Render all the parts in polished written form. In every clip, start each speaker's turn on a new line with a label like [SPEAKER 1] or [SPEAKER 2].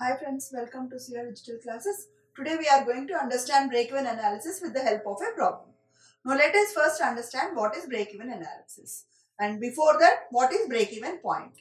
[SPEAKER 1] Hi friends, welcome to CR Digital Classes. Today we are going to understand break-even analysis with the help of a problem. Now let us first understand what is break-even analysis. And before that, what is break-even point?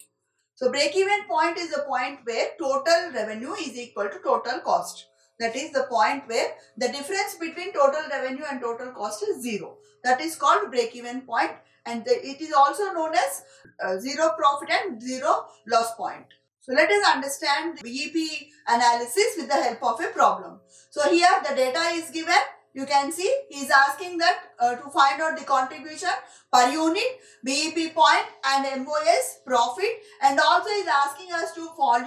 [SPEAKER 1] So break-even point is the point where total revenue is equal to total cost. That is the point where the difference between total revenue and total cost is zero. That is called break-even point, and it is also known as zero profit and zero loss point. So let us understand the BEP analysis with the help of a problem. So here the data is given. You can see he is asking that to find out the contribution per unit, BEP point and MOS profit, and also is asking us to find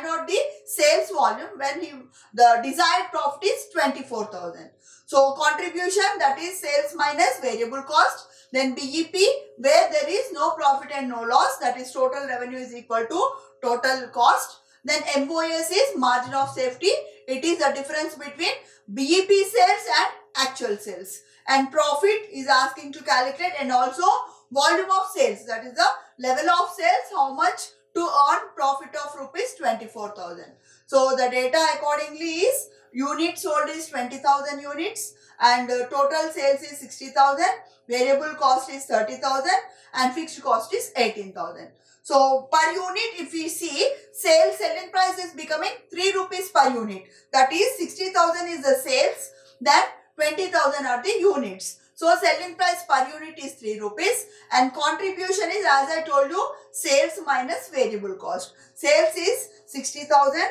[SPEAKER 1] out the sales volume when the desired profit is 24,000. So contribution, that is sales minus variable cost. Then BEP, where there is no profit and no loss, that is total revenue is equal to total cost. Then MOS is margin of safety. It is the difference between BEP sales and actual sales. And profit is asking to calculate, and also volume of sales, that is the level of sales, how much to earn profit of rupees 24,000. So the data accordingly is unit sold is 20,000 units and total sales is 60,000, variable cost is 30,000 and fixed cost is 18,000. So per unit, if we see, selling price is becoming 3 rupees per unit. That is 60,000 is the sales, then 20,000 are the units. So selling price per unit is 3 rupees and contribution is, as I told you, sales minus variable cost. Sales is 60,000,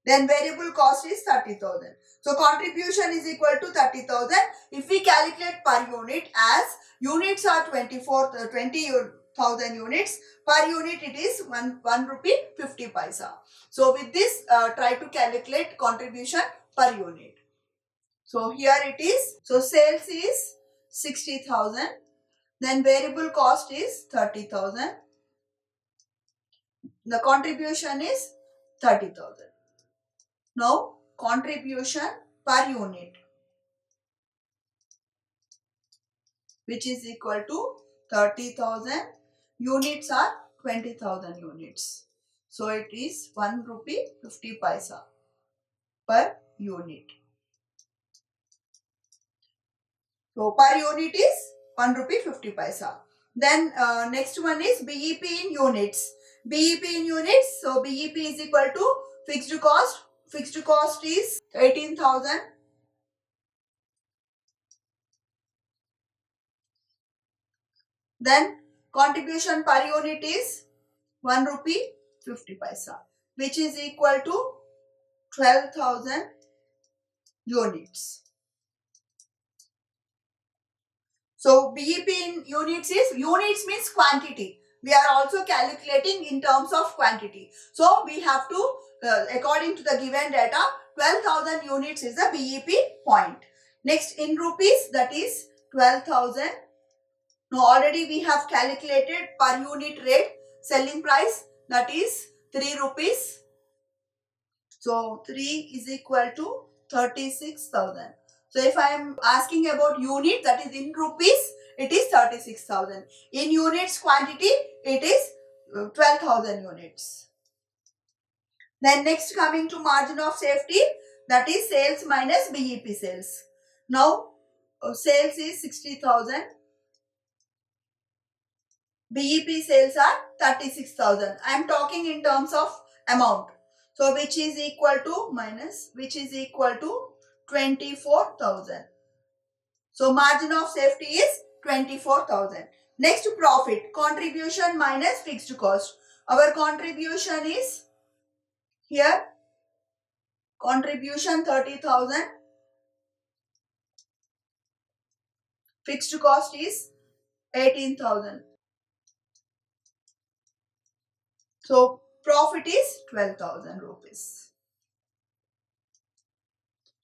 [SPEAKER 1] then variable cost is 30,000. So contribution is equal to 30,000. If we calculate per unit, as units are 20,000 units, per unit it is 1 rupee 50 paisa. So with this, try to calculate contribution per unit. So here it is. So sales is 60,000. Then variable cost is 30,000. The contribution is 30,000. Now contribution per unit, which is equal to 30,000. Units are 20,000 units. So it is 1 rupee 50 paisa per unit. So per unit is 1 rupee 50 paisa. Then next one is BEP in units. BEP in units. So BEP is equal to fixed cost. Fixed cost is 18,000. Then contribution per unit is 1 rupee 50 paisa, which is equal to 12,000 units. So BEP in units means quantity. We are also calculating in terms of quantity. So we have to, according to the given data, 12,000 units is the BEP point. Next, in rupees, that is 12,000. Now already we have calculated per unit rate selling price, that is 3 rupees. So 3 is equal to 36,000. So if I am asking about unit, that is in rupees, it is 36,000. In units quantity, it is 12,000 units. Then next, coming to margin of safety, that is sales minus BEP sales. Now sales is 60,000. BEP sales are 36,000. I am talking in terms of amount. So which is equal to 24,000. So margin of safety is 24,000. Next, profit, contribution minus fixed cost. Our contribution is here, contribution 30,000. Fixed cost is 18,000. So profit is 12,000 rupees.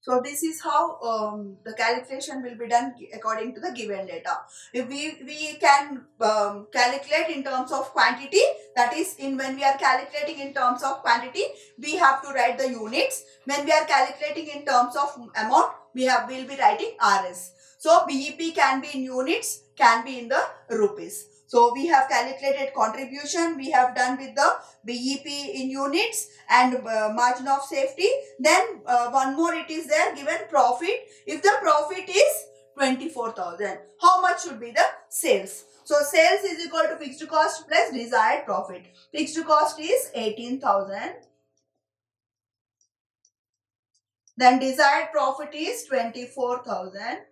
[SPEAKER 1] So this is how the calculation will be done according to the given data. If we can calculate in terms of quantity, that is when we are calculating in terms of quantity, we have to write the units. When we are calculating in terms of amount, we'll be writing RS. So BEP can be in units, can be in the rupees. So we have calculated contribution, we have done with the BEP in units and margin of safety. Then one more it is there given profit. If the profit is 24,000, how much should be the sales? So sales is equal to fixed cost plus desired profit. Fixed cost is 18,000. Then desired profit is 24,000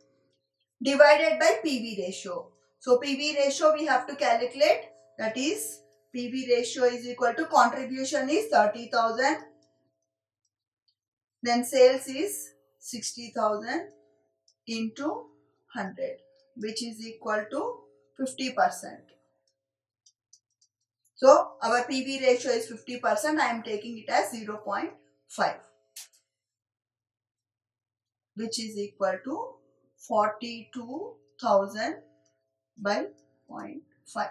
[SPEAKER 1] divided by PV ratio. So PV ratio we have to calculate, that is PV ratio is equal to contribution is 30,000, then sales is 60,000 into 100, which is equal to 50%. So our PV ratio is 50%. I am taking it as 0.5, which is equal to 42,000 by 0.5,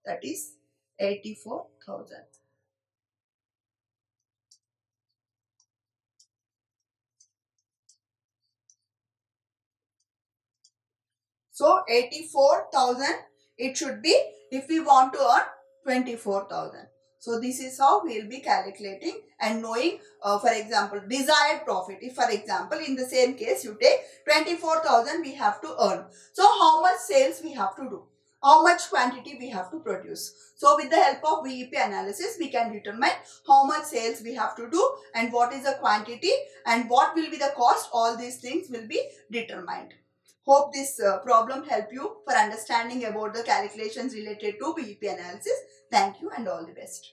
[SPEAKER 1] that is 84,000. So 84,000 it should be if we want to earn 24,000. So this is how we will be calculating and knowing, for example, desired profit. If for example in the same case you take 24,000 we have to earn. So how much sales we have to do? How much quantity we have to produce? So with the help of BEP analysis we can determine how much sales we have to do and what is the quantity and what will be the cost. All these things will be determined. Hope this problem help you for understanding about the calculations related to BEP analysis. Thank you and all the best.